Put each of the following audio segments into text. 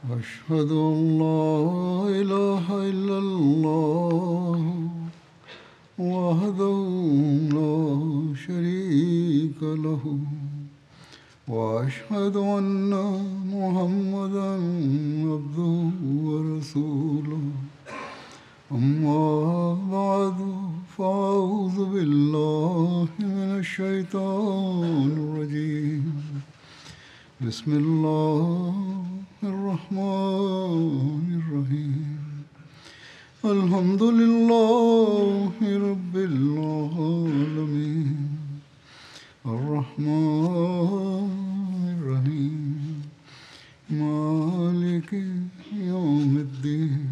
أشهد أن لا إله إلا الله وحده لا شريك له وأشهد أن محمدا عبده ورسوله أما بعد فأعوذ بالله من الشيطان الرجيم بسم الله الرحمن الرحيم الحمد لله رب العالمين الرحمن الرحيم مالك يوم الدين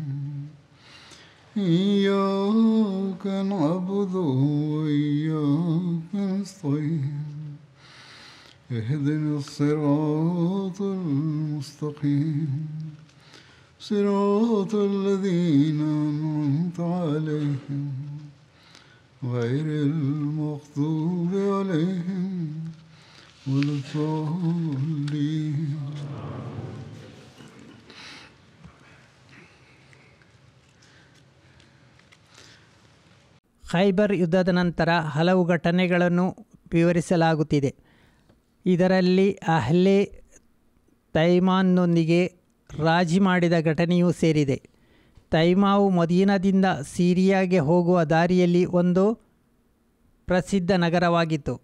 إياك نعبد وإياك نستعين اهدنا الصراط المستقيم صراط الذين أنعمت عليهم غير المغضوب عليهم ولا الضالين. ಖೈಬರ್ ಯುದ್ಧದ ನಂತರ ಹಲವು ಘಟನೆಗಳನ್ನು ವಿವರಿಸಲಾಗುತ್ತಿದೆ. ಇದರಲ್ಲಿ ಅಹ್ಲೆ ತೈಮಾನ್ನೊಂದಿಗೆ ರಾಜಿ ಮಾಡಿದ ಘಟನೆಯೂ ಸೇರಿದೆ. ತೈಮಾವು ಮದೀನಾದಿಂದ ಸಿರಿಯಾಗೆ ಹೋಗುವ ದಾರಿಯಲ್ಲಿ ಒಂದು ಪ್ರಸಿದ್ಧ ನಗರವಾಗಿತ್ತು.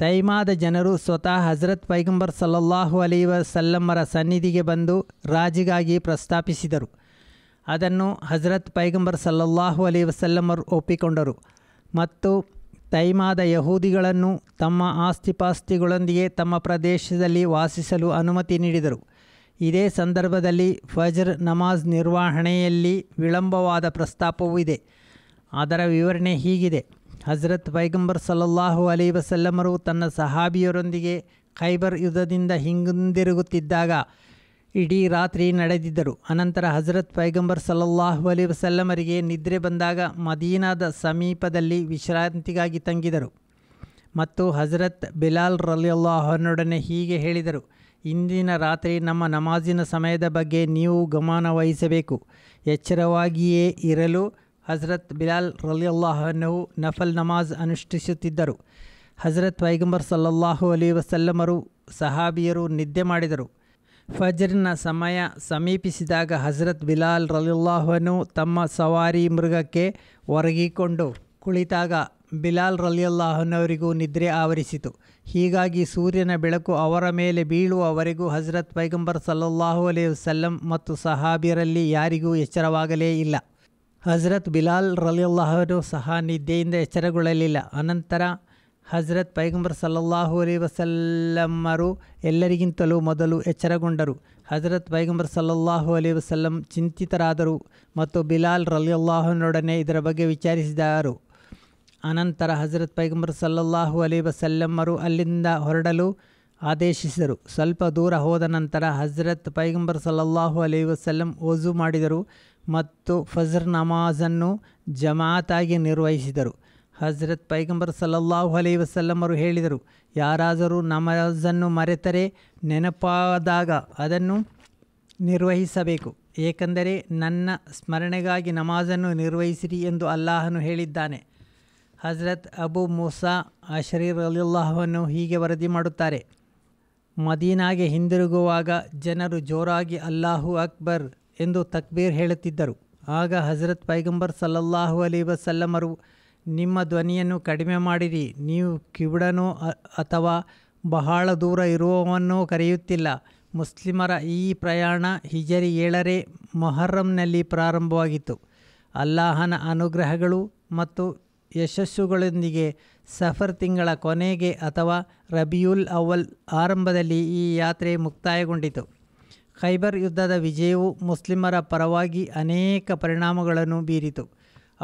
ತೈಮಾದ ಜನರು ಸ್ವತಃ ಹಜರತ್ ಪೈಗಂಬರ್ ಸಲ್ಲಲ್ಲಾಹು ಅಲೈಹಿ ವಸಲ್ಲಮರ ಸನ್ನಿಧಿಗೆ ಬಂದು ರಾಜಿಗಾಗಿ ಪ್ರಸ್ತಾಪಿಸಿದರು. ಅದನ್ನು ಹಜರತ್ ಪೈಗಂಬರ್ ಸಲ್ಲಲ್ಲಾಹು ಅಲೈಹಿ ವಸಲ್ಲಮರು ಒಪ್ಪಿಕೊಂಡರು ಮತ್ತು ತೈಮಾದ ಯಹೂದಿಗಳನ್ನು ತಮ್ಮ ಆಸ್ತಿಪಾಸ್ತಿಗಳೊಂದಿಗೆ ತಮ್ಮ ಪ್ರದೇಶದಲ್ಲಿ ವಾಸಿಸಲು ಅನುಮತಿ ನೀಡಿದರು. ಇದೇ ಸಂದರ್ಭದಲ್ಲಿ ಫಜ್ರ್ ನಮಾಜ್ ನಿರ್ವಹಣೆಯಲ್ಲಿ ವಿಳಂಬವಾದ ಪ್ರಸ್ತಾಪವೂ ಇದೆ. ಅದರ ವಿವರಣೆ ಹೀಗಿದೆ. ಹಜರತ್ ಪೈಗಂಬರ್ ಸಲ್ಲಲ್ಲಾಹು ಅಲೈಹಿ ವಸಲ್ಲಮರು ತನ್ನ ಸಹಾಬಿಯರೊಂದಿಗೆ ಖೈಬರ್ ಯುದ್ಧದಿಂದ ಹಿಂದಿರುಗುತ್ತಿದ್ದಾಗ ಇಡೀ ರಾತ್ರಿ ನಡೆದಿದ್ದರು. ಅನಂತರ ಹಜರತ್ ಪೈಗಂಬರ್ ಸಲ್ಲಲ್ಲಾಹು ಅಲೈಹಿ ವಸಲ್ಲಮರಿಗೆ ನಿದ್ರೆ ಬಂದಾಗ ಮದೀನಾದ ಸಮೀಪದಲ್ಲಿ ವಿಶ್ರಾಂತಿಗಾಗಿ ತಂಗಿದರು ಮತ್ತು ಹಜರತ್ ಬಿಲಾಲ್ ರಲಿಯಲ್ಲಾಹು ಅನ್ಹುರೊಡನೆ ಹೀಗೆ ಹೇಳಿದರು: ಇಂದಿನ ರಾತ್ರಿ ನಮ್ಮ ನಮಾಜಿನ ಸಮಯದ ಬಗ್ಗೆ ನೀವು ಗಮನ ವಹಿಸಬೇಕು. ಎಚ್ಚರವಾಗಿಯೇ ಇರಲು ಹಜರತ್ ಬಿಲಾಲ್ ರಲಿಯಲ್ಲಾಹು ಅನ್ಹು ನಫಲ್ ನಮಾಜ್ ಅನುಷ್ಠಿಸುತ್ತಿದ್ದರು. ಹಜರತ್ ಪೈಗಂಬರ್ ಸಲ್ಲಲ್ಲಾಹು ಅಲೈಹಿ ವಸಲ್ಲಮರು ಸಹಾಬಿಯರು ನಿದ್ದೆ ಮಾಡಿದರು. ಫಜ್ರ್ನ ಸಮಯ ಸಮೀಪಿಸಿದಾಗ ಹಜರತ್ ಬಿಲಾಲ್ ರಲಿಯಲ್ಲಾಹು ಅನ್ಹು ತಮ್ಮ ಸವಾರಿ ಮೃಗಕ್ಕೆ ಒರಗಿಕೊಂಡು ಕುಳಿತಾಗ ಬಿಲಾಲ್ ರಲಿಯಲ್ಲಾಹು ಅನ್ಹುವರಿಗೂ ನಿದ್ರೆ ಆವರಿಸಿತು. ಹೀಗಾಗಿ ಸೂರ್ಯನ ಬೆಳಕು ಅವರ ಮೇಲೆ ಬೀಳುವವರೆಗೂ ಹಜರತ್ ಪೈಗಂಬರ್ ಸಲ್ಲಲ್ಲಾಹು ಅಲೈಹಿ ವಸಲ್ಲಂ ಮತ್ತು ಸಹಾಬಿಯರಲ್ಲಿ ಯಾರಿಗೂ ಎಚ್ಚರವಾಗಲೇ ಇಲ್ಲ. ಹಜರತ್ ಬಿಲಾಲ್ ರಲಿಯಲ್ಲಾಹು ಅನ್ಹು ಸಹ ನಿದ್ದೆಯಿಂದ ಎಚ್ಚರಗೊಳ್ಳಲಿಲ್ಲ. ಅನಂತರ ಹಜರತ್ ಪೈಗಂಬರ್ ಸಲ್ಲಲ್ಲಾಹು ಅಲೈಹಿ ವಸಲ್ಲಮರು ಎಲ್ಲರಿಗಿಂತಲೂ ಮೊದಲು ಎಚ್ಚರಗೊಂಡರು. ಹಜರತ್ ಪೈಗಂಬರ್ ಸಲ್ಲಲ್ಲಾಹು ಅಲೈಹಿ ವಸಲ್ಲಂ ಚಿಂತಿತರಾದರು ಮತ್ತು ಬಿಲಾಲ್ ರಲಿಯಲ್ಲಾಹು ಅನ್ಹುರೊಡನೆ ಇದರ ಬಗ್ಗೆ ವಿಚಾರಿಸಿದರು. ಅನಂತರ ಹಜರತ್ ಪೈಗಂಬರ್ ಸಲ್ಲಲ್ಲಾಹು ಅಲೈಹಿ ವಸಲ್ಲಮರು ಅಲ್ಲಿಂದ ಹೊರಡಲು ಆದೇಶಿಸಿದರು. ಸ್ವಲ್ಪ ದೂರ ಹೋದ ನಂತರ ಹಜರತ್ ಪೈಗಂಬರ್ ಸಲ್ಲಲ್ಲಾಹು ಅಲೈಹಿ ವಸಲ್ಲಂ ವಜು ಮಾಡಿದರು ಮತ್ತು ಫಜ್ರ್ ನಮಾಜನ್ನು ಜಮಾತಾಗಿ ನಿರ್ವಹಿಸಿದರು. ಹಜರತ್ ಪೈಗಂಬರ್ ಸಲ್ಲಲ್ಲಾಹು ಅಲೈಹಿ ವಸಲ್ಲಮರು ಹೇಳಿದರು: ಯಾರಾದರೂ ನಮಾಜನ್ನು ಮರೆತರೆ ನೆನಪಾದಾಗ ಅದನ್ನು ನಿರ್ವಹಿಸಬೇಕು, ಏಕೆಂದರೆ ನನ್ನ ಸ್ಮರಣೆಗಾಗಿ ನಮಾಜನ್ನು ನಿರ್ವಹಿಸಿರಿ ಎಂದು ಅಲ್ಲಾಹನು ಹೇಳಿದ್ದಾನೆ. ಹಜರತ್ ಅಬು ಮೂಸಾ ಅಶರಿ ರಲಿಯಲ್ಲಾಹು ಅನ್ಹು ಹೀಗೆ ವರದಿ ಮಾಡುತ್ತಾರೆ: ಮದೀನಾಗೆ ಹಿಂದಿರುಗುವಾಗ ಜನರು ಜೋರಾಗಿ ಅಲ್ಲಾಹು ಅಕ್ಬರ್ ಎಂದು ತಕ್ಬೀರ್ ಹೇಳುತ್ತಿದ್ದರು. ಆಗ ಹಜರತ್ ಪೈಗಂಬರ್ ಸಲ್ಲಲ್ಲಾಹು ಅಲೈಹಿ ವಸಲ್ಲಮರು, ನಿಮ್ಮ ಧ್ವನಿಯನ್ನು ಕಡಿಮೆ ಮಾಡಿರಿ, ನೀವು ಕಿವುಡನೋ ಅಥವಾ ಬಹಳ ದೂರ ಇರುವವನ್ನೋ ಕರೆಯುತ್ತಿಲ್ಲ. ಮುಸ್ಲಿಮರ ಈ ಪ್ರಯಾಣ ಹಿಜರಿ 7ನೇ ಮೊಹರ್ರಂನಲ್ಲಿ ಪ್ರಾರಂಭವಾಗಿತ್ತು. ಅಲ್ಲಾಹನ ಅನುಗ್ರಹಗಳು ಮತ್ತು ಯಶಸ್ಸುಗಳೊಂದಿಗೆ ಸಫರ್ ತಿಂಗಳ ಕೊನೆಗೆ ಅಥವಾ ರಬಿಯುಲ್ ಅವ್ವಲ್ ಆರಂಭದಲ್ಲಿ ಈ ಯಾತ್ರೆ ಮುಕ್ತಾಯಗೊಂಡಿತು. ಖೈಬರ್ ಯುದ್ಧದ ವಿಜಯವು ಮುಸ್ಲಿಮರ ಪರವಾಗಿ ಅನೇಕ ಪರಿಣಾಮಗಳನ್ನು ಬೀರಿತು.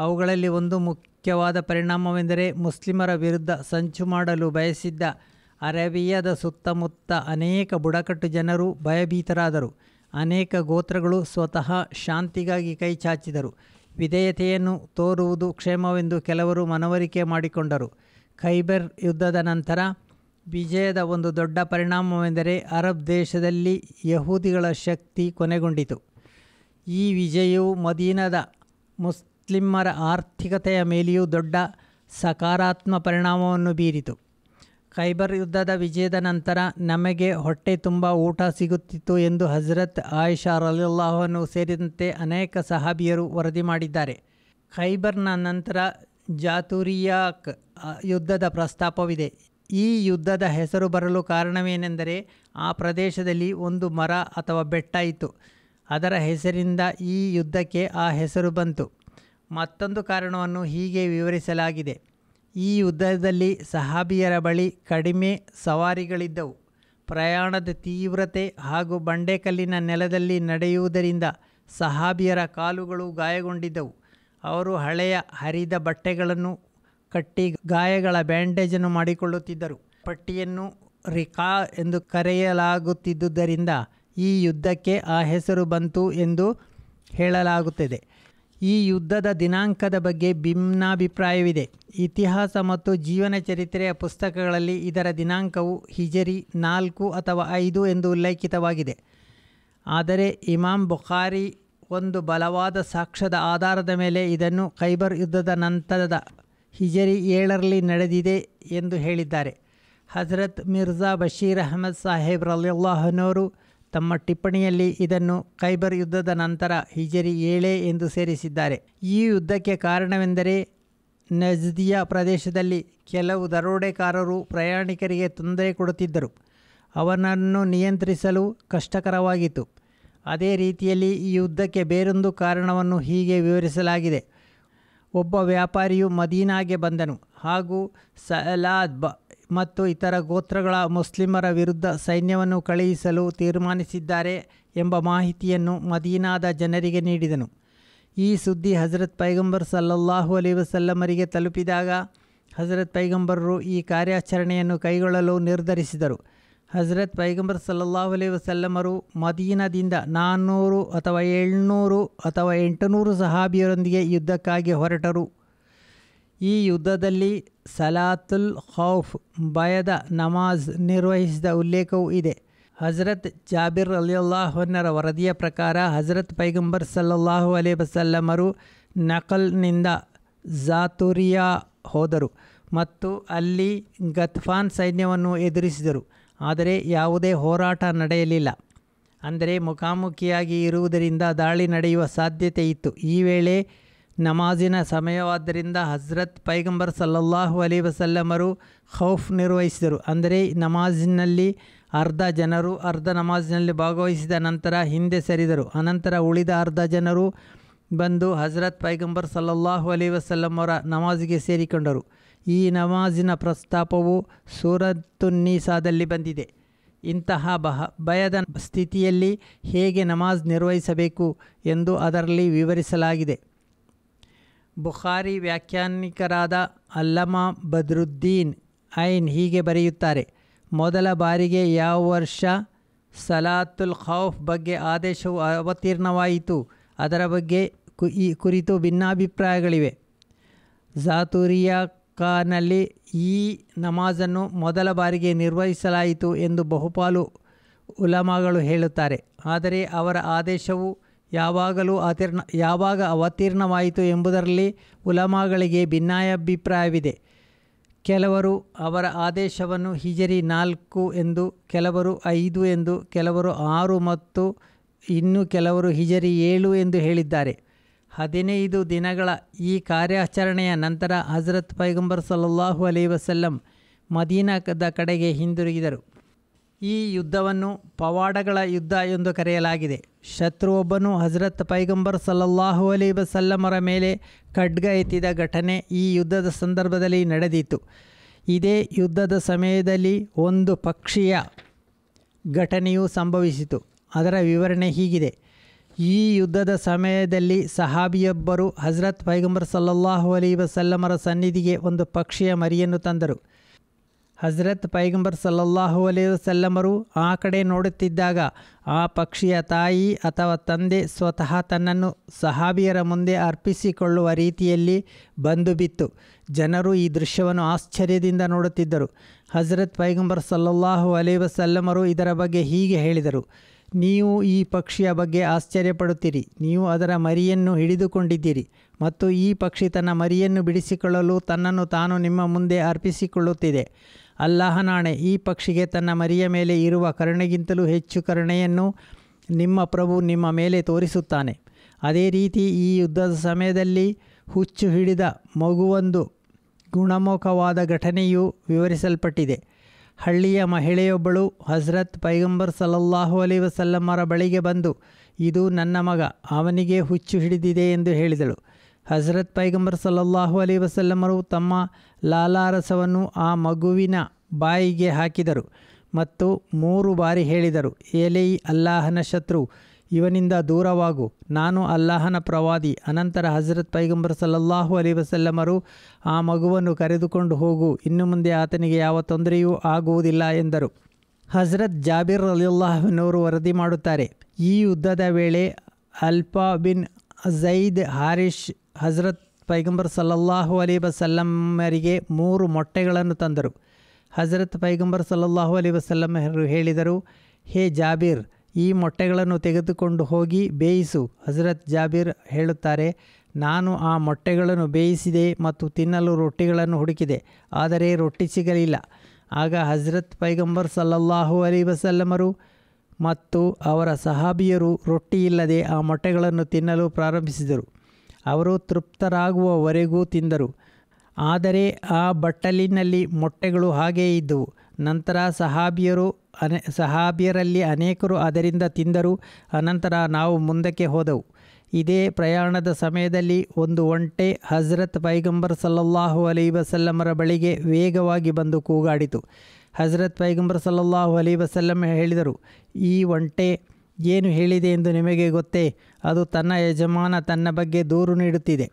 ಅವುಗಳಲ್ಲಿ ಒಂದು ಮುಖ್ಯವಾದ ಪರಿಣಾಮವೆಂದರೆ ಮುಸ್ಲಿಮರ ವಿರುದ್ಧ ಸಂಚು ಮಾಡಲು ಬಯಸಿದ್ದ ಅರೇಬಿಯಾದ ಸುತ್ತಮುತ್ತ ಅನೇಕ ಬುಡಕಟ್ಟು ಜನರು ಭಯಭೀತರಾದರು. ಅನೇಕ ಗೋತ್ರಗಳು ಸ್ವತಃ ಶಾಂತಿಗಾಗಿ ಕೈಚಾಚಿದರು. ವಿಧೇಯತೆಯನ್ನು ತೋರುವುದು ಕ್ಷೇಮವೆಂದು ಕೆಲವರು ಮನವರಿಕೆ ಮಾಡಿಕೊಂಡರು. ಖೈಬರ್ ಯುದ್ಧದ ನಂತರ ವಿಜಯದ ಒಂದು ದೊಡ್ಡ ಪರಿಣಾಮವೆಂದರೆ ಅರಬ್ ದೇಶದಲ್ಲಿ ಯಹೂದಿಗಳ ಶಕ್ತಿ ಕೊನೆಗೊಂಡಿತು. ಈ ವಿಜಯವು ಮದೀನಾದ ಮುಸ್ಲಿಮರ ಆರ್ಥಿಕತೆಯ ಮೇಲೆಯೂ ದೊಡ್ಡ ಸಕಾರಾತ್ಮಕ ಪರಿಣಾಮವನ್ನು ಬೀರಿತು. ಖೈಬರ್ ಯುದ್ಧದ ವಿಜಯದ ನಂತರ ನಮಗೆ ಹೊಟ್ಟೆ ತುಂಬ ಊಟ ಸಿಗುತ್ತಿತ್ತು ಎಂದು ಹಜರತ್ ಆಯಿಷಾ ರಲಿಯಲ್ಲಾಹು ಅನ್ಹಾ ಸೇರಿದಂತೆ ಅನೇಕ ಸಹಾಬಿಯರು ವರದಿ ಮಾಡಿದ್ದಾರೆ. ಖೈಬರ್ನ ನಂತರ ಜಾತುರಿಯಾಕ್ ಯುದ್ಧದ ಪ್ರಸ್ತಾಪವಿದೆ. ಈ ಯುದ್ಧದ ಹೆಸರು ಬರಲು ಕಾರಣವೇನೆಂದರೆ ಆ ಪ್ರದೇಶದಲ್ಲಿ ಒಂದು ಮರ ಅಥವಾ ಬೆಟ್ಟ ಇತ್ತು. ಅದರ ಹೆಸರಿಂದ ಈ ಯುದ್ಧಕ್ಕೆ ಆ ಹೆಸರು ಬಂತು. ಮತ್ತೊಂದು ಕಾರಣವನ್ನು ಹೀಗೆ ವಿವರಿಸಲಾಗಿದೆ. ಈ ಯುದ್ಧದಲ್ಲಿ ಸಹಾಬಿಯರ ಬಳಿ ಕಡಿಮೆ ಸವಾರಿಗಳಿದ್ದವು. ಪ್ರಯಾಣದ ತೀವ್ರತೆ ಹಾಗೂ ಬಂಡೆಕಲ್ಲಿನ ನೆಲದಲ್ಲಿ ನಡೆಯುವುದರಿಂದ ಸಹಾಬಿಯರ ಕಾಲುಗಳು ಗಾಯಗೊಂಡಿದ್ದವು. ಅವರು ಹಳೆಯ ಹರಿದ ಬಟ್ಟೆಗಳನ್ನು ಕಟ್ಟಿ ಗಾಯಗಳ ಬ್ಯಾಂಡೇಜನ್ನು ಮಾಡಿಕೊಳ್ಳುತ್ತಿದ್ದರು. ಪಟ್ಟಿಯನ್ನು ರಿಕಾ ಎಂದು ಕರೆಯಲಾಗುತ್ತಿದ್ದುದರಿಂದ ಈ ಯುದ್ಧಕ್ಕೆ ಆ ಹೆಸರು ಬಂತು ಎಂದು ಹೇಳಲಾಗುತ್ತದೆ. ಈ ಯುದ್ಧದ ದಿನಾಂಕದ ಬಗ್ಗೆ ಭಿನ್ನಾಭಿಪ್ರಾಯವಿದೆ. ಇತಿಹಾಸ ಮತ್ತು ಜೀವನ ಚರಿತ್ರೆಯ ಪುಸ್ತಕಗಳಲ್ಲಿ ಇದರ ದಿನಾಂಕವು ಹಿಜರಿ 4 ಅಥವಾ 5 ಎಂದು ಉಲ್ಲೇಖಿತವಾಗಿದೆ. ಆದರೆ ಇಮಾಮ್ ಬುಖಾರಿ ಒಂದು ಬಲವಾದ ಸಾಕ್ಷ್ಯದ ಆಧಾರದ ಮೇಲೆ ಇದನ್ನು ಖೈಬರ್ ಯುದ್ಧದ ನಂತರದ ಹಿಜರಿ 7ರಲ್ಲಿ ನಡೆದಿದೆ ಎಂದು ಹೇಳಿದ್ದಾರೆ. ಹಜರತ್ ಮಿರ್ಜಾ ಬಶೀರ್ ಅಹಮದ್ ಸಾಹೇಬ್ ರಲಿಯಲ್ಲಾಹು ಅನ್ಹು ತಮ್ಮ ಟಿಪ್ಪಣಿಯಲ್ಲಿ ಇದನ್ನು ಖೈಬರ್ ಯುದ್ಧದ ನಂತರ ಹಿಜರಿ 7 ಎಂದು ಸೇರಿಸಿದ್ದಾರೆ. ಈ ಯುದ್ಧಕ್ಕೆ ಕಾರಣವೆಂದರೆ ನಜ್ದಿಯಾ ಪ್ರದೇಶದಲ್ಲಿ ಕೆಲವು ದರೋಡೆಕಾರರು ಪ್ರಯಾಣಿಕರಿಗೆ ತೊಂದರೆ ಕೊಡುತ್ತಿದ್ದರು. ಅವನನ್ನು ನಿಯಂತ್ರಿಸಲು ಕಷ್ಟಕರವಾಗಿತ್ತು. ಅದೇ ರೀತಿಯಲ್ಲಿ ಈ ಯುದ್ಧಕ್ಕೆ ಬೇರೊಂದು ಕಾರಣವನ್ನು ಹೀಗೆ ವಿವರಿಸಲಾಗಿದೆ. ಒಬ್ಬ ವ್ಯಾಪಾರಿಯು ಮದೀನಾಗೆ ಬಂದನು ಹಾಗೂ ಸಲಾದ್ ಮತ್ತು ಇತರ ಗೋತ್ರಗಳ ಮುಸ್ಲಿಮರ ವಿರುದ್ಧ ಸೈನ್ಯವನ್ನು ಕಳುಹಿಸಲು ತೀರ್ಮಾನಿಸಿದ್ದಾರೆ ಎಂಬ ಮಾಹಿತಿಯನ್ನು ಮದೀನಾದ ಜನರಿಗೆ ನೀಡಿದನು. ಈ ಸುದ್ದಿ ಹಜರತ್ ಪೈಗಂಬರ್ ಸಲ್ಲಲ್ಲಾಹು ಅಲೈಹಿ ವಸಲ್ಲಮರಿಗೆ ತಲುಪಿದಾಗ ಹಜರತ್ ಪೈಗಂಬರರು ಈ ಕಾರ್ಯಾಚರಣೆಯನ್ನು ಕೈಗೊಳ್ಳಲು ನಿರ್ಧರಿಸಿದರು. ಹಜರತ್ ಪೈಗಂಬರ್ ಸಲ್ಲಲ್ಲಾಹು ಅಲೈಹಿ ವಸಲ್ಲಮರು ಮದೀನಾದಿಂದ 400 ಅಥವಾ 700 ಅಥವಾ 800 ಸಹಾಬಿಯರೊಂದಿಗೆ ಯುದ್ಧಕ್ಕಾಗಿ ಹೊರಟರು. ಈ ಯುದ್ಧದಲ್ಲಿ ಸಲಾತುಲ್ ಖೌಫ್ ಭಯದ ನಮಾಜ್ ನಿರ್ವಹಿಸಿದ ಉಲ್ಲೇಖವೂ ಇದೆ. ಹಜರತ್ ಜಾಬಿರ್ ರಲಿಯಲ್ಲಾಹು ಅನ್ಹರ ವರದಿಯ ಪ್ರಕಾರ ಹಜರತ್ ಪೈಗಂಬರ್ ಸಲ್ಲಲ್ಲಾಹು ಅಲೈಹಿ ವಸಲ್ಲಮರು ನಕಲ್ನಿಂದ ಜಾತುರಿಯಾ ಹೋದರು ಮತ್ತು ಅಲ್ಲಿ ಗತ್ಫಾನ್ ಸೈನ್ಯವನ್ನು ಎದುರಿಸಿದರು. ಆದರೆ ಯಾವುದೇ ಹೋರಾಟ ನಡೆಯಲಿಲ್ಲ. ಅಂದರೆ ಮುಖಾಮುಖಿಯಾಗಿ ಇರುವುದರಿಂದ ದಾಳಿ ನಡೆಯುವ ಸಾಧ್ಯತೆ ಇತ್ತು. ಈ ವೇಳೆ ನಮಾಜಿನ ಸಮಯವಾದ್ದರಿಂದ ಹಜರತ್ ಪೈಗಂಬರ್ ಸಲ್ಲಲ್ಲಾಹು ಅಲೈಹಿ ವಸಲ್ಲಮರು ಖೌಫ್ ನಿರ್ವಹಿಸಿದರು. ಅಂದರೆ ನಮಾಜಿನಲ್ಲಿ ಅರ್ಧ ಜನರು ಅರ್ಧ ನಮಾಜಿನಲ್ಲಿ ಭಾಗವಹಿಸಿದ ನಂತರ ಹಿಂದೆ ಸರಿದರು. ಅನಂತರ ಉಳಿದ ಅರ್ಧ ಜನರು ಬಂದು ಹಜರತ್ ಪೈಗಂಬರ್ ಸಲ್ಲಲ್ಲಾಹು ಅಲೈಹಿ ವಸಲ್ಲಮರ ನಮಾಜಿಗೆ ಸೇರಿಕೊಂಡರು. ಈ ನಮಾಜಿನ ಪ್ರಸ್ತಾಪವು ಸೂರತುನ್ನೀಸಾದಲ್ಲಿ ಬಂದಿದೆ. ಇಂತಹ ಭಯದ ಸ್ಥಿತಿಯಲ್ಲಿ ಹೇಗೆ ನಮಾಜ್ ನಿರ್ವಹಿಸಬೇಕು ಎಂದು ಅದರಲ್ಲಿ ವಿವರಿಸಲಾಗಿದೆ. ಬುಖಾರಿ ವ್ಯಾಖ್ಯಾನಿಕರಾದ ಅಲ್ಲಮಾ ಬದ್ರುದ್ದೀನ್ ಐನ್ ಹೀಗೆ ಬರೆಯುತ್ತಾರೆ. ಮೊದಲ ಬಾರಿಗೆ ಯಾವ ವರ್ಷ ಸಲಾತುಲ್ ಖೌಫ್ ಬಗ್ಗೆ ಆದೇಶವು ಅವತೀರ್ಣವಾಯಿತು ಅದರ ಬಗ್ಗೆ ಈ ಕುರಿತು ಭಿನ್ನಾಭಿಪ್ರಾಯಗಳಿವೆ. ಜಾತುರಿಯಾನಲ್ಲಿ ಈ ನಮಾಜನ್ನು ಮೊದಲ ಬಾರಿಗೆ ನಿರ್ವಹಿಸಲಾಯಿತು ಎಂದು ಬಹುಪಾಲು ಉಲಮಾಗಳು ಹೇಳುತ್ತಾರೆ. ಆದರೆ ಅವರ ಆದೇಶವು ಯಾವಾಗ ಅವತೀರ್ಣವಾಯಿತು ಎಂಬುದರಲ್ಲಿ ಉಲಮಾಗಳಿಗೆ ಭಿನ್ನಾಭಿಪ್ರಾಯವಿದೆ. ಕೆಲವರು ಅವರ ಆದೇಶವನ್ನು ಹಿಜರಿ 4 ಎಂದು, ಕೆಲವರು 5 ಎಂದು, ಕೆಲವರು 6 ಮತ್ತು ಇನ್ನು ಕೆಲವರು ಹಿಜರಿ 7 ಎಂದು ಹೇಳಿದ್ದಾರೆ. 15 ದಿನಗಳ ಈ ಕಾರ್ಯಾಚರಣೆಯ ನಂತರ ಹಜರತ್ ಪೈಗಂಬರ್ ಸಲ್ಲಲ್ಲಾಹು ಅಲೈಹಿ ವಸಲ್ಲಂ ಮದೀನಾದ ಕಡೆಗೆ ಹಿಂದಿರುಗಿದರು. ಈ ಯುದ್ಧವನ್ನು ಪವಾಡಗಳ ಯುದ್ಧ ಎಂದು ಕರೆಯಲಾಗಿದೆ. ಶತ್ರುವೊಬ್ಬನು ಹಜರತ್ ಪೈಗಂಬರ್ ಸಲ್ಲಲ್ಲಾಹು ಅಲೈಹಿ ವಸಲ್ಲಮರ ಮೇಲೆ ಖಡ್ಗ ಎತ್ತಿದ ಘಟನೆ ಈ ಯುದ್ಧದ ಸಂದರ್ಭದಲ್ಲಿ ನಡೆದಿತ್ತು. ಇದೇ ಯುದ್ಧದ ಸಮಯದಲ್ಲಿ ಒಂದು ಪಕ್ಷಿಯ ಘಟನೆಯು ಸಂಭವಿಸಿತು. ಅದರ ವಿವರಣೆ ಹೀಗಿದೆ. ಈ ಯುದ್ಧದ ಸಮಯದಲ್ಲಿ ಸಹಾಬಿಯೊಬ್ಬರು ಹಜರತ್ ಪೈಗಂಬರ್ ಸಲ್ಲಲ್ಲಾಹು ಅಲೈಹಿ ವಸಲ್ಲಮರ ಸನ್ನಿಧಿಗೆ ಒಂದು ಪಕ್ಷಿಯ ಮರಿಯನ್ನು ತಂದರು. ಹಜರತ್ ಪೈಗಂಬರ್ ಸಲ್ಲಲ್ಲಾಹು ಅಲೈಹಿ ವಸಲ್ಲಮರು ಆ ಕಡೆ ನೋಡುತ್ತಿದ್ದಾಗ ಆ ಪಕ್ಷಿಯ ತಾಯಿ ಅಥವಾ ತಂದೆ ಸ್ವತಃ ತನ್ನನ್ನು ಸಹಾಬಿಯರ ಮುಂದೆ ಅರ್ಪಿಸಿಕೊಳ್ಳುವ ರೀತಿಯಲ್ಲಿ ಬಂದು ಬಿತ್ತು. ಜನರು ಈ ದೃಶ್ಯವನ್ನು ಆಶ್ಚರ್ಯದಿಂದ ನೋಡುತ್ತಿದ್ದರು. ಹಜರತ್ ಪೈಗಂಬರ್ ಸಲ್ಲಲ್ಲಾಹು ಅಲೈಹಿ ವಸಲ್ಲಮರು ಇದರ ಬಗ್ಗೆ ಹೀಗೆ ಹೇಳಿದರು: ನೀವು ಈ ಪಕ್ಷಿಯ ಬಗ್ಗೆ ಆಶ್ಚರ್ಯಪಡುತ್ತೀರಿ. ನೀವು ಅದರ ಮರಿಯನ್ನು ಹಿಡಿದುಕೊಂಡಿದ್ದೀರಿ ಮತ್ತು ಈ ಪಕ್ಷಿ ತನ್ನ ಮರಿಯನ್ನು ಬಿಡಿಸಿಕೊಳ್ಳಲು ತನ್ನನ್ನು ತಾನು ನಿಮ್ಮ ಮುಂದೆ ಅರ್ಪಿಸಿಕೊಳ್ಳುತ್ತಿದೆ. ಅಲ್ಲಾಹನಾಣೆ, ಈ ಪಕ್ಷಿಗೆ ತನ್ನ ಮರಿಯ ಮೇಲೆ ಇರುವ ಕರುಣೆಗಿಂತಲೂ ಹೆಚ್ಚು ಕರುಣೆಯನ್ನು ನಿಮ್ಮ ಪ್ರಭು ನಿಮ್ಮ ಮೇಲೆ ತೋರಿಸುತ್ತಾನೆ. ಅದೇ ರೀತಿ ಈ ಯುದ್ಧದ ಸಮಯದಲ್ಲಿ ಹುಚ್ಚು ಹಿಡಿದ ಮಗುವೊಂದು ಗುಣಮುಖವಾದ ಘಟನೆಯು ವಿವರಿಸಲ್ಪಟ್ಟಿದೆ. ಹಳ್ಳಿಯ ಮಹಿಳೆಯೊಬ್ಬಳು ಹಜರತ್ ಪೈಗಂಬರ್ ಸಲ್ಲಲ್ಲಾಹು ಅಲೈಹಿ ವಸಲ್ಲಮರ ಬಳಿಗೆ ಬಂದು, ಇದು ನನ್ನ ಮಗ, ಅವನಿಗೆ ಹುಚ್ಚು ಹಿಡಿದಿದೆ ಎಂದು ಹೇಳಿದಳು. ಹಜರತ್ ಪೈಗಂಬರ್ ಸಲ್ಲಲ್ಲಾಹು ಅಲೈಹಿ ವಸಲ್ಲಮರು ತಮ್ಮ ಲಾಲಾರಸವನ್ನು ಆ ಮಗುವಿನ ಬಾಯಿಗೆ ಹಾಕಿದರು ಮತ್ತು 3 ಬಾರಿ ಹೇಳಿದರು: ಏಲೈ ಅಲ್ಲಾಹನ ಶತ್ರು, ಇವನಿಂದ ದೂರವಾಗು, ನಾನು ಅಲ್ಲಾಹನ ಪ್ರವಾದಿ. ಅನಂತರ ಹಜರತ್ ಪೈಗಂಬರ್ ಸಲ್ಲಲ್ಲಾಹು ಅಲೈಹಿ ವಸಲ್ಲಮರು ಆ ಮಗುವನ್ನು ಕರೆದುಕೊಂಡು ಹೋಗು, ಇನ್ನು ಮುಂದೆ ಆತನಿಗೆ ಯಾವ ತೊಂದರೆಯೂ ಆಗುವುದಿಲ್ಲ ಎಂದರು. ಹಜರತ್ ಜಾಬಿರ್ ರಲಿಯಲ್ಲಾಹುನವರು ವರದಿ ಮಾಡುತ್ತಾರೆ, ಈ ಯುದ್ಧದ ವೇಳೆ ಅಲ್ಫಾ ಬಿನ್ ಝೈದ್ ಹಾರಿಶ್ ಹಜರತ್ ಪೈಗಂಬರ್ ಸಲ್ಲಲ್ಲಾಹು ಅಲೈಹಿ ವಸಲ್ಲಮರಿಗೆ 3 ಮೊಟ್ಟೆಗಳನ್ನು ತಂದರು. ಹಜರತ್ ಪೈಗಂಬರ್ ಸಲ್ಲಲ್ಲಾಹು ಅಲೈಹಿ ವಸಲ್ಲಮರು ಹೇಳಿದರು: ಹೇ ಜಾಬಿರ್, ಈ ಮೊಟ್ಟೆಗಳನ್ನು ತೆಗೆದುಕೊಂಡು ಹೋಗಿ ಬೇಯಿಸು. ಹಜರತ್ ಜಾಬಿರ್ ಹೇಳುತ್ತಾರೆ, ನಾನು ಆ ಮೊಟ್ಟೆಗಳನ್ನು ಬೇಯಿಸಿದೆ ಮತ್ತು ತಿನ್ನಲು ರೊಟ್ಟಿಗಳನ್ನು ಹುಡುಕಿದೆ, ಆದರೆ ರೊಟ್ಟಿ ಸಿಗಲಿಲ್ಲ. ಆಗ ಹಜರತ್ ಪೈಗಂಬರ್ ಸಲ್ಲಲ್ಲಾಹು ಅಲೈಹಿ ವಸಲ್ಲಮರು ಮತ್ತು ಅವರ ಸಹಾಬಿಯರು ರೊಟ್ಟಿಯಿಲ್ಲದೆ ಆ ಮೊಟ್ಟೆಗಳನ್ನು ತಿನ್ನಲು ಪ್ರಾರಂಭಿಸಿದರು. ಅವರು ತೃಪ್ತರಾಗುವವರೆಗೂ ತಿಂದರು, ಆದರೆ ಆ ಬಟ್ಟಲಿನಲ್ಲಿ ಮೊಟ್ಟೆಗಳು ಹಾಗೇ ಇದ್ದವು. ನಂತರ ಸಹಾಬಿಯರಲ್ಲಿ ಅನೇಕರು ಅದರಿಂದ ತಿಂದರು. ಅನಂತರ ನಾವು ಮುಂದಕ್ಕೆ ಹೋದೆವು. ಇದೇ ಪ್ರಯಾಣದ ಸಮಯದಲ್ಲಿ ಒಂದು ಒಂಟೆ ಹಜರತ್ ಪೈಗಂಬರ್ ಸಲ್ಲಲ್ಲಾಹು ಅಲೈಹಿ ವಸಲ್ಲಮರ ಬಳಿಗೆ ವೇಗವಾಗಿ ಬಂದು ಕೂಗಾಡಿತು. ಹಜರತ್ ಪೈಗಂಬರ್ ಸಲ್ಲಲ್ಲಾಹು ಅಲೈಹಿ ವಸಲ್ಲಂ ಹೇಳಿದರು: ಈ ಒಂಟೆ ಏನು ಹೇಳಿದೆ ಎಂದು ನಿಮಗೆ ಗೊತ್ತೇ? ಅದು ತನ್ನ ಯಜಮಾನ ತನ್ನ ಬಗ್ಗೆ ದೂರು ನೀಡುತ್ತಿದೆ.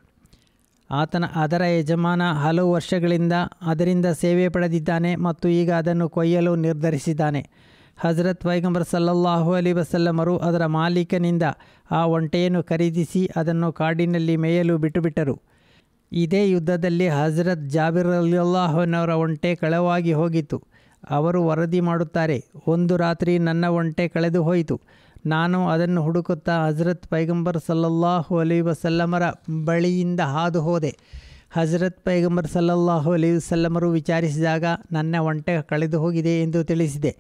ಅದರ ಯಜಮಾನ ಹಲವು ವರ್ಷಗಳಿಂದ ಅದರಿಂದ ಸೇವೆ ಪಡೆದಿದ್ದಾನೆ ಮತ್ತು ಈಗ ಅದನ್ನು ಕೊಯ್ಯಲು ನಿರ್ಧರಿಸಿದ್ದಾನೆ. ಹಜರತ್ ಪೈಗಂಬರ್ ಸಲ್ಲಲ್ಲಾಹು ಅಲೈಹಿ ವಸಲ್ಲಮರು ಅದರ ಮಾಲೀಕನಿಂದ ಆ ಒಂಟೆಯನ್ನು ಖರೀದಿಸಿ ಅದನ್ನು ಕಾಡಿನಲ್ಲಿ ಮೇಯಲು ಬಿಟ್ಟುಬಿಟ್ಟರು. ಇದೇ ಯುದ್ಧದಲ್ಲಿ ಹಜರತ್ ಜಾಬಿರ್ ರಲಿಯಲ್ಲಾಹುನವರ ಒಂಟೆ ಕಳವಾಗಿ ಹೋಗಿತ್ತು. ಅವರು ವರದಿ ಮಾಡುತ್ತಾರೆ, ಒಂದು ರಾತ್ರಿ ನನ್ನ ಒಂಟೆ ಕಳೆದು ಹೋಯಿತು. ನಾನು ಅದನ್ನು ಹುಡುಕುತ್ತಾ ಹಜರತ್ ಪೈಗಂಬರ್ ಸಲ್ಲಲ್ಲಾಹು ಅಲೈಹಿ ವಸಲ್ಲಮರ ಬಳಿಯಿಂದ ಹಾದು ಹೋದೆ. ಹಜರತ್ ಪೈಗಂಬರ್ ಸಲ್ಲಲ್ಲಾಹು ಅಲೈಹಿ ವಸಲ್ಲಮರು ವಿಚಾರಿಸಿದಾಗ ನನ್ನ ಒಂಟೆ ಕಳೆದು ಹೋಗಿದೆ ಎಂದು ತಿಳಿಸಿದೆ.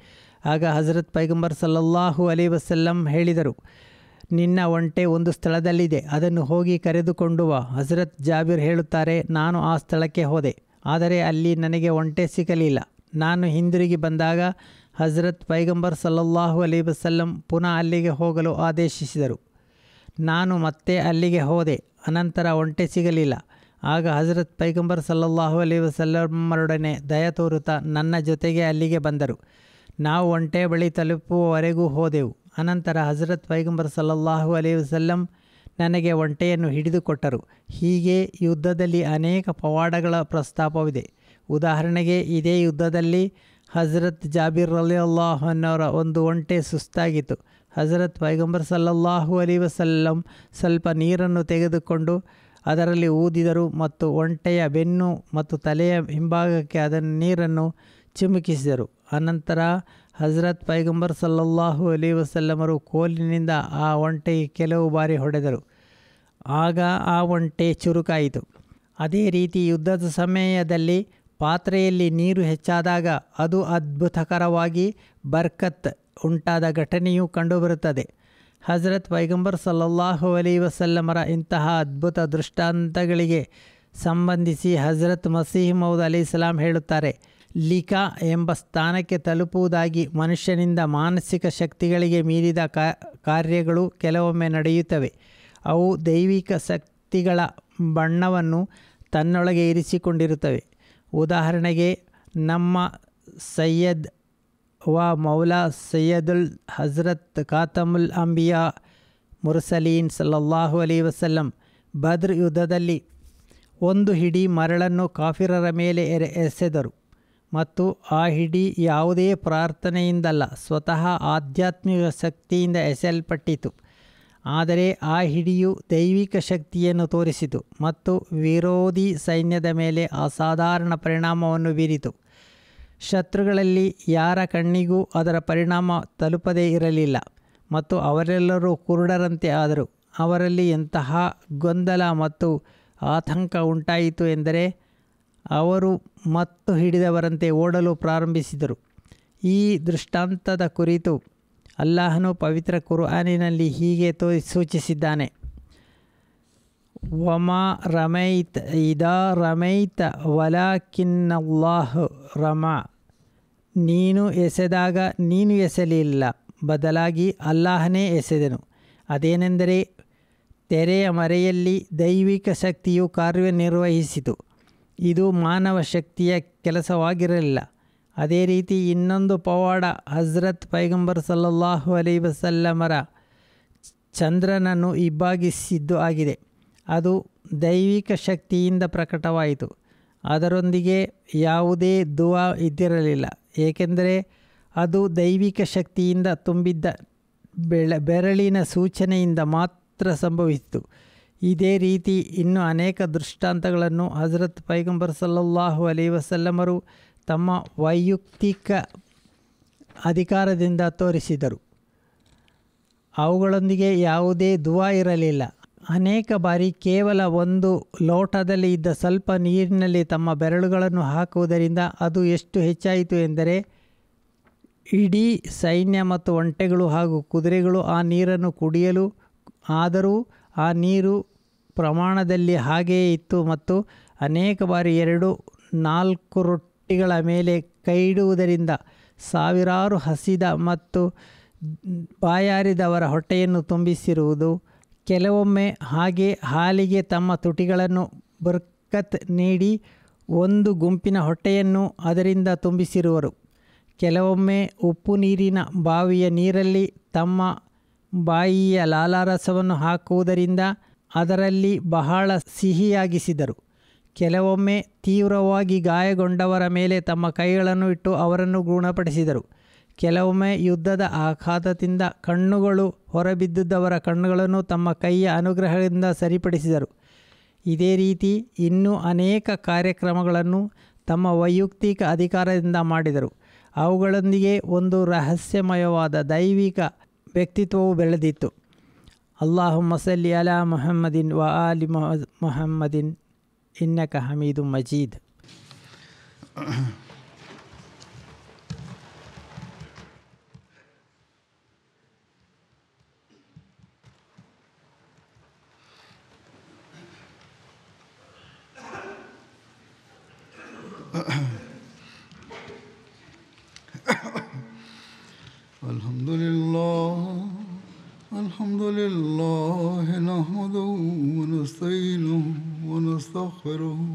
ಆಗ ಹಜರತ್ ಪೈಗಂಬರ್ ಸಲ್ಲಲ್ಲಾಹು ಅಲೈಹಿ ವಸಲ್ಲಂ ಹೇಳಿದರು: ನಿನ್ನ ಒಂಟೆ ಒಂದು ಸ್ಥಳದಲ್ಲಿದೆ, ಅದನ್ನು ಹೋಗಿ ಕರೆದುಕೊಂಡು ಬಾ. ಹಜರತ್ ಜಾಬಿರ್ ಹೇಳುತ್ತಾರೆ, ನಾನು ಆ ಸ್ಥಳಕ್ಕೆ ಹೋದೆ, ಆದರೆ ಅಲ್ಲಿ ನನಗೆ ಒಂಟೆ ಸಿಗಲಿಲ್ಲ. ನಾನು ಹಿಂದಿರುಗಿ ಬಂದಾಗ ಹಜರತ್ ಪೈಗಂಬರ್ ಸಲ್ಲಲ್ಲಾಹು ಅಲೈಹಿ ವಸಲ್ಲಂ ಪುನಃ ಅಲ್ಲಿಗೆ ಹೋಗಲು ಆದೇಶಿಸಿದರು. ನಾನು ಮತ್ತೆ ಅಲ್ಲಿಗೆ ಹೋದೆ, ಅನಂತರ ಒಂಟೆ ಸಿಗಲಿಲ್ಲ. ಆಗ ಹಜರತ್ ಪೈಗಂಬರ್ ಸಲ್ಲಲ್ಲಾಹು ಅಲೈಹಿ ವಸಲ್ಲಮರೊಡನೆ ದಯ ತೋರುತ್ತಾ ನನ್ನ ಜೊತೆಗೆ ಅಲ್ಲಿಗೆ ಬಂದರು. ನಾವು ಒಂಟೆ ಬಳಿ ತಲುಪುವವರೆಗೂ ಹೋದೆವು. ಅನಂತರ ಹಜರತ್ ಪೈಗಂಬರ್ ಸಲ್ಲಲ್ಲಾಹು ಅಲೈಹಿ ವಸಲ್ಲಂ ನನಗೆ ಒಂಟೆಯನ್ನು ಹಿಡಿದುಕೊಟ್ಟರು. ಹೀಗೆ ಯುದ್ಧದಲ್ಲಿ ಅನೇಕ ಪವಾಡಗಳ ಪ್ರಸ್ತಾಪವಿದೆ. ಉದಾಹರಣೆಗೆ, ಇದೇ ಯುದ್ಧದಲ್ಲಿ ಹಜರತ್ ಜಾಬಿರ್ ರಲಿಯಲ್ಲಾಹುನವರ ಒಂದು ಒಂಟೆ ಸುಸ್ತಾಗಿತ್ತು. ಹಜರತ್ ಪೈಗಂಬರ್ ಸಲ್ಲಲ್ಲಾಹು ಅಲೈಹಿ ವಸಲ್ಲಂ ಸ್ವಲ್ಪ ನೀರನ್ನು ತೆಗೆದುಕೊಂಡು ಅದರಲ್ಲಿ ಊದಿದರು ಮತ್ತು ಒಂಟೆಯ ಬೆನ್ನು ಮತ್ತು ತಲೆಯ ಹಿಂಭಾಗಕ್ಕೆ ಅದನ್ನು ನೀರನ್ನು ಚಿಮುಕಿಸಿದರು. ಅನಂತರ ಹಜರತ್ ಪೈಗಂಬರ್ ಸಲ್ಲಲ್ಲಾಹು ಅಲೈಹಿ ವಸಲ್ಲಮರು ಕೋಲಿನಿಂದ ಆ ಒಂಟೆಗೆ ಕೆಲವು ಬಾರಿ ಹೊಡೆದರು. ಆಗ ಆ ಒಂಟೆ ಚುರುಕಾಯಿತು. ಅದೇ ರೀತಿ ಯುದ್ಧದ ಸಮಯದಲ್ಲಿ ಪಾತ್ರೆಯಲ್ಲಿ ನೀರು ಹೆಚ್ಚಾದಾಗ ಅದು ಅದ್ಭುತಕರವಾಗಿ ಬರ್ಕತ್ ಉಂಟಾದ ಘಟನೆಯು ಕಂಡುಬರುತ್ತದೆ. ಹಜರತ್ ಪೈಗಂಬರ್ ಸಲ್ಲಲ್ಲಾಹು ಅಲೈಹಿ ವಸಲ್ಲಮರ ಇಂತಹ ಅದ್ಭುತ ದೃಷ್ಟಾಂತಗಳಿಗೆ ಸಂಬಂಧಿಸಿ ಹಜರತ್ ಮಸೀಹ್ ಮೌದ್ ಅಲೈಹಿಸ್ಸಲಾಂ ಹೇಳುತ್ತಾರೆ, ಲಿಕಾ ಎಂಬ ಸ್ಥಾನಕ್ಕೆ ತಲುಪುವುದಾಗಿ ಮನುಷ್ಯನಿಂದ ಮಾನಸಿಕ ಶಕ್ತಿಗಳಿಗೆ ಮೀರಿದ ಕಾರ್ಯಗಳು ಕೆಲವೊಮ್ಮೆ ನಡೆಯುತ್ತವೆ. ಅವು ದೈವಿಕ ಶಕ್ತಿಗಳ ಬಣ್ಣವನ್ನು ತನ್ನೊಳಗೆ ಇರಿಸಿಕೊಂಡಿರುತ್ತವೆ. ಉದಾಹರಣೆಗೆ, ನಮ್ಮ ಸಯ್ಯದ್ ಮೌಲಾ ಸಯ್ಯದುಲ್ ಹಜರತ್ ಖಾತಮುಲ್ ಅಂಬಿಯಾ ಮುರ್ಸಲೀನ್ ಸಲ್ಲಲ್ಲಾಹು ಅಲೈಹಿ ವಸಲ್ಲಂ ಬದ್ರ್ ಯುದ್ಧದಲ್ಲಿ ಒಂದು ಹಿಡಿ ಮರಳನ್ನು ಕಾಫಿರರ ಮೇಲೆ ಎಸೆದರು ಮತ್ತು ಆ ಹಿಡಿ ಯಾವುದೇ ಪ್ರಾರ್ಥನೆಯಿಂದಲ್ಲ, ಸ್ವತಃ ಆಧ್ಯಾತ್ಮಿಕ ಶಕ್ತಿಯಿಂದ ಎಸೆಯಲ್ಪಟ್ಟಿತು. ಆದರೆ ಆ ಹಿಡಿಯು ದೈವಿಕ ಶಕ್ತಿಯನ್ನು ತೋರಿಸಿತು ಮತ್ತು ವಿರೋಧಿ ಸೈನ್ಯದ ಮೇಲೆ ಅಸಾಧಾರಣ ಪರಿಣಾಮವನ್ನು ಬೀರಿತು. ಶತ್ರುಗಳಲ್ಲಿ ಯಾರ ಕಣ್ಣಿಗೂ ಅದರ ಪರಿಣಾಮ ತಲುಪದೇ ಇರಲಿಲ್ಲ ಮತ್ತು ಅವರೆಲ್ಲರೂ ಕುರುಡರಂತೆ ಆದರು. ಅವರಲ್ಲಿ ಎಂತಹ ಗೊಂದಲ ಮತ್ತು ಆತಂಕ ಉಂಟಾಯಿತು ಎಂದರೆ ಅವರು ಮತ್ತು ಹಿಡಿದವರಂತೆ ಓಡಲು ಪ್ರಾರಂಭಿಸಿದರು. ಈ ದೃಷ್ಟಾಂತದ ಕುರಿತು ಅಲ್ಲಾಹನು ಪವಿತ್ರ ಕುರ್ಆನಿನಲ್ಲಿ ಹೀಗೆ ಸೂಚಿಸಿದ್ದಾನೆ: ವಮಾ ರಮೈತ ಇದಾ ರಮೈತ ವಲಾಕಿನ್ನಲ್ಲಾಹ್ ರಮಾ. ನೀನು ಎಸೆದಾಗ ನೀನು ಎಸೆಯಲಿಲ್ಲ, ಬದಲಾಗಿ ಅಲ್ಲಾಹನೇ ಎಸೆದನು. ಅದೇನೆಂದರೆ ತೆರೆಯ ಮರೆಯಲ್ಲಿ ದೈವಿಕ ಶಕ್ತಿಯು ಕಾರ್ಯನಿರ್ವಹಿಸಿತು. ಇದು ಮಾನವ ಶಕ್ತಿಯ ಕೆಲಸವಾಗಿರಲಿಲ್ಲ. ಅದೇ ರೀತಿ ಇನ್ನೊಂದು ಪವಾಡ ಹಜರತ್ ಪೈಗಂಬರ್ ಸಲ್ಲಲ್ಲಾಹು ಅಲೈಹಿ ವಸಲ್ಲಮರ ಚಂದ್ರನನ್ನು ಇಬ್ಬಾಗಿಸಿದ್ದು ಆಗಿದೆ. ಅದು ದೈವಿಕ ಶಕ್ತಿಯಿಂದ ಪ್ರಕಟವಾಯಿತು. ಅದರೊಂದಿಗೆ ಯಾವುದೇ ದುವಾ ಇದ್ದಿರಲಿಲ್ಲ, ಏಕೆಂದರೆ ಅದು ದೈವಿಕ ಶಕ್ತಿಯಿಂದ ತುಂಬಿದ್ದ ಬೆರಳಿನ ಸೂಚನೆಯಿಂದ ಮಾತ್ರ ಸಂಭವಿಸಿತು. ಇದೇ ರೀತಿ ಇನ್ನೂ ಅನೇಕ ದೃಷ್ಟಾಂತಗಳನ್ನು ಹಜರತ್ ಪೈಗಂಬರ್ ಸಲ್ಲಲ್ಲಾಹು ಅಲೈಹಿ ವಸಲ್ಲಮರು ತಮ್ಮ ವೈಯಕ್ತಿಕ ಅಧಿಕಾರದಿಂದ ತೋರಿಸಿದರು. ಅವುಗಳೊಂದಿಗೆ ಯಾವುದೇ ದುವಾ ಇರಲಿಲ್ಲ. ಅನೇಕ ಬಾರಿ ಕೇವಲ ಒಂದು ಲೋಟದಲ್ಲಿ ಇದ್ದ ಸ್ವಲ್ಪ ನೀರಿನಲ್ಲಿ ತಮ್ಮ ಬೆರಳುಗಳನ್ನು ಹಾಕುವುದರಿಂದ ಅದು ಎಷ್ಟು ಹೆಚ್ಚಾಯಿತು ಎಂದರೆ ಇಡೀ ಸೈನ್ಯ ಮತ್ತು ಒಂಟೆಗಳು ಹಾಗೂ ಕುದುರೆಗಳು ಆ ನೀರನ್ನು ಕುಡಿಯಲು. ಆದರೂ ಆ ನೀರು ಪ್ರಮಾಣದಲ್ಲಿ ಹಾಗೆಯೇ ಇತ್ತು ಮತ್ತು ಅನೇಕ ಬಾರಿ 2-4 ರೊಟ್ಟಿಗಳ ಮೇಲೆ ಕೈ ಇಡುವುದರಿಂದ ಸಾವಿರಾರು ಹಸಿದ ಮತ್ತು ಬಾಯಾರಿದವರ ಹೊಟ್ಟೆಯನ್ನು ತುಂಬಿಸಿರುವುದು. ಕೆಲವೊಮ್ಮೆ ಹಾಗೆ ಹಾಲಿಗೆ ತಮ್ಮ ತುಟಿಗಳನ್ನು ಬರ್ಕತ್ ನೀಡಿ ಒಂದು ಗುಂಪಿನ ಹೊಟ್ಟೆಯನ್ನು ಅದರಿಂದ ತುಂಬಿಸಿರುವರು. ಕೆಲವೊಮ್ಮೆ ಉಪ್ಪು ನೀರಿನ ಬಾವಿಯ ನೀರಲ್ಲಿ ತಮ್ಮ ಬಾಯಿಯ ಲಾಲಾರಸವನ್ನು ಹಾಕುವುದರಿಂದ ಅದರಲ್ಲಿ ಬಹಳ ಸಿಹಿಯಾಗಿಸಿದರು. ಕೆಲವೊಮ್ಮೆ ತೀವ್ರವಾಗಿ ಗಾಯಗೊಂಡವರ ಮೇಲೆ ತಮ್ಮ ಕೈಗಳನ್ನು ಇಟ್ಟು ಅವರನ್ನು ಗುಣಪಡಿಸಿದರು. ಕೆಲವೊಮ್ಮೆ ಯುದ್ಧದ ಆಘಾತದಿಂದ ಕಣ್ಣುಗಳು ಹೊರಬಿದ್ದಿದ್ದವರ ಕಣ್ಣುಗಳನ್ನು ತಮ್ಮ ಕೈಯ ಅನುಗ್ರಹದಿಂದ ಸರಿಪಡಿಸಿದರು. ಇದೇ ರೀತಿ ಇನ್ನೂ ಅನೇಕ ಕಾರ್ಯಕ್ರಮಗಳನ್ನು ತಮ್ಮ ವೈಯಕ್ತಿಕ ಅಧಿಕಾರದಿಂದ ಮಾಡಿದರು. ಅವುಗಳೊಂದಿಗೆ ಒಂದು ರಹಸ್ಯಮಯವಾದ ದೈವಿಕ ವ್ಯಕ್ತಿತ್ವವು ಬೆಳೆದಿತ್ತು. ಅಲ್ಲಾಹುಮ್ಮ ಸಲ್ಲಿ ಅಲಾ ಮುಹಮ್ಮದಿನ್ ವ ಆಲಿ ಮುಹಮ್ಮದಿನ್ ಇನ್ನಕ ಹಮೀದು ಮಜೀದ್. Alhamdulillah nahmaduhu wa nasta'inuhu wa nastaghfiruhu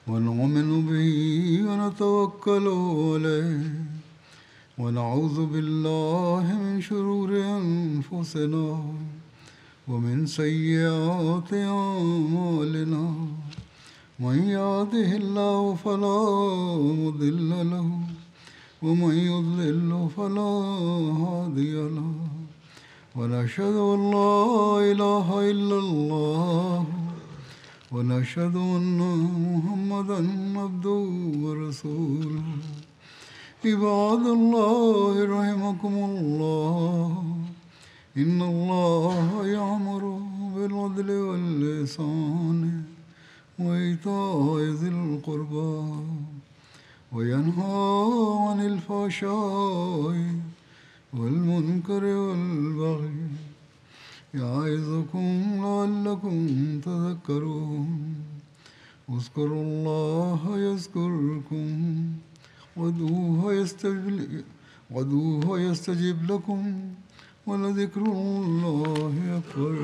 wa nu'minu bihi wa natawakkalu alayhi wa na'udhu billahi min shururi anfusina wa min sayyiati a'malina. Man yahdihillahu fala mudilla lahu wa man yudlilhu fala hadiya lahu. ونشهد أن لا إله إلا الله ونشهد أن محمدا عبده ورسوله. عباد الله رحمكم الله إن الله يأمر بالعدل والإحسان وإيتاء ذي القربى وينهى عن الفحشاء والمنكر والبغي يعظكم لعلكم تذكرون. اذكروا الله يذكركم وادعوه يستجب لكم ولذكر الله أكبر.